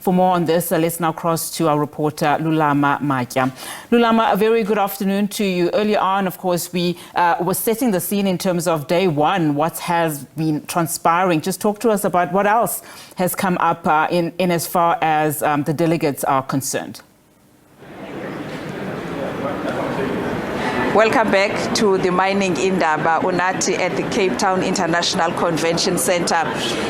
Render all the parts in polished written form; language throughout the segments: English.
For more on this, let's now cross to our reporter, Lulama Matya. Lulama, a very good afternoon to you. Earlier on, of course, we were setting the scene in terms of day one, what has been transpiring. Just talk to us about what else has come up in as far as the delegates are concerned. Welcome back to the mining Indaba Unati at the Cape Town International Convention Center.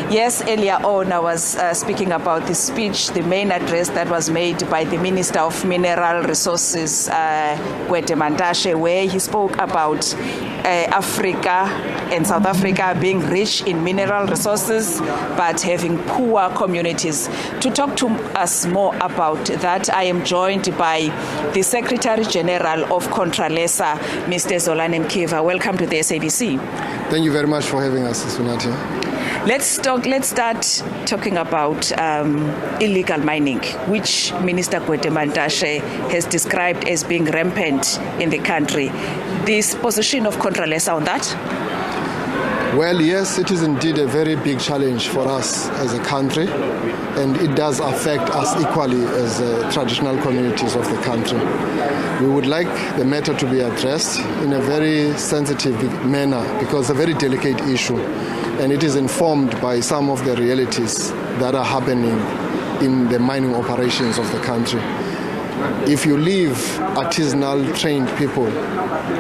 Yes, earlier on I was speaking about the speech, the main address that was made by the Minister of Mineral Resources, Gwede Mantashe, where he spoke about Africa and South Africa being rich in mineral resources but having poor communities. To talk to us more about that, I am joined by the Secretary General of Contralesa, Mr. Zolani Mkiva. Welcome to the SABC. Thank you very much for having us, Sunati. Let's start talking about illegal mining, which Minister Gwede Mantashe has described as being rampant in the country. This position of Contralesa on that? Well, yes, it is indeed a very big challenge for us as a country, and it does affect us equally as traditional communities of the country. We would like the matter to be addressed in a very sensitive manner because it's a very delicate issue, and it is informed by some of the realities that are happening in the mining operations of the country. If you leave artisanal trained people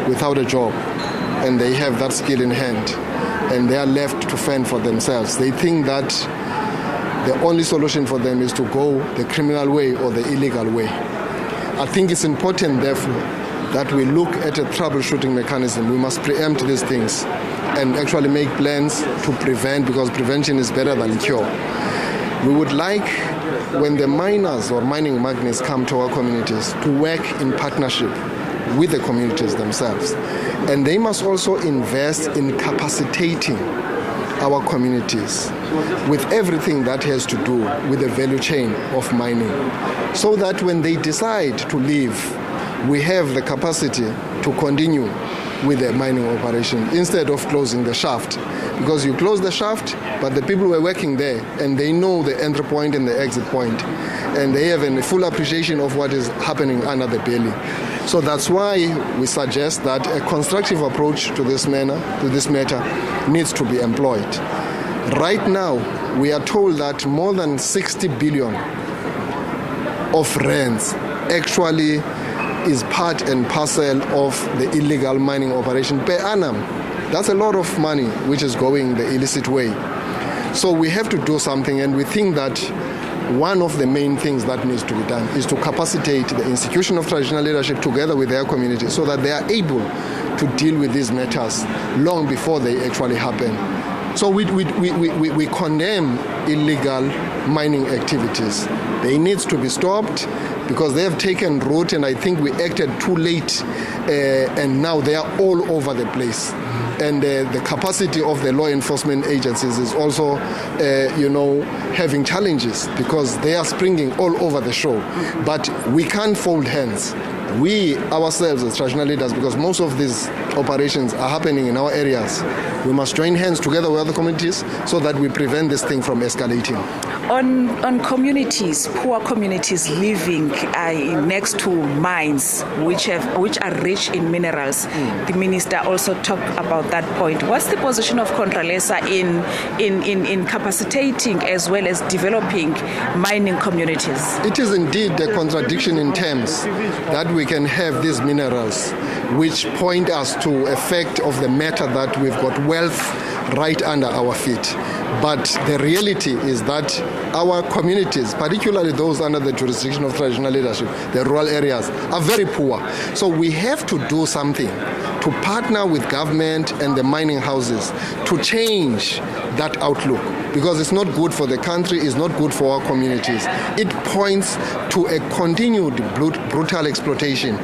without a job and they have that skill in hand, and they are left to fend for themselves, they think that the only solution for them is to go the criminal way or the illegal way. I think it's important, therefore, that we look at a troubleshooting mechanism. We must preempt these things and actually make plans to prevent, because prevention is better than cure. We would like, when the miners or mining magnates come to our communities, to work in partnership with the communities themselves. And they must also invest in capacitating our communities with everything that has to do with the value chain of mining, so that when they decide to leave, we have the capacity to continue with the mining operation instead of closing the shaft. Because you close the shaft, but the people were working there and they know the entry point and the exit point, and they have a full appreciation of what is happening under the belly. So that's why we suggest that a constructive approach to this matter needs to be employed. Right now, we are told that more than 60 billion of rands actually is part and parcel of the illegal mining operation per annum. That's a lot of money which is going the illicit way. So we have to do something, and we think that one of the main things that needs to be done is to capacitate the institution of traditional leadership together with their community so that they are able to deal with these matters long before they actually happen. So we condemn illegal mining activities. They need to be stopped because they have taken root, and I think we acted too late, and now they are all over the place. And the capacity of the law enforcement agencies is also, having challenges because they are springing all over the show. But we can't fold hands. We ourselves as traditional leaders, because most of these operations are happening in our areas, we must join hands together with other communities so that we prevent this thing from escalating. On communities, poor communities living next to mines which are rich in minerals, the minister also talked about that point. What's the position of Contralesa in capacitating as well as developing mining communities? It is indeed a contradiction in terms that we can have these minerals which point us to a fact of the matter that we've got wealth right under our feet. But the reality is that our communities, particularly those under the jurisdiction of traditional leadership, the rural areas, are very poor. So we have to do something to partner with government and the mining houses to change that outlook, because it's not good for the country, it's not good for our communities. It points to a continued brutal exploitation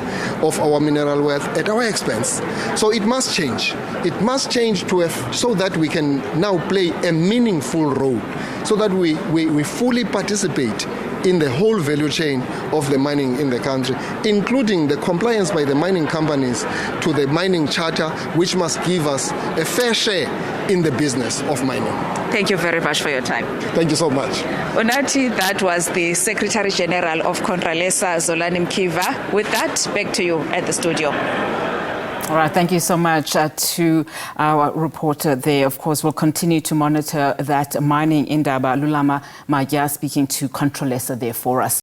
of our mineral wealth at our expense. So it must change. It must change so that we can now play a meaningful role, so that we fully participate in the whole value chain of the mining in the country, including the compliance by the mining companies to the mining charter, which must give us a fair share in the business of mining. Thank you very much for your time. Thank you so much. Unathi, that was the Secretary General of Contralesa, Zolani Mkiva. With that, back to you at the studio. All right, thank you so much to our reporter there. Of course, we'll continue to monitor that mining in Indaba. Lulama Matya speaking to Contralesa there for us.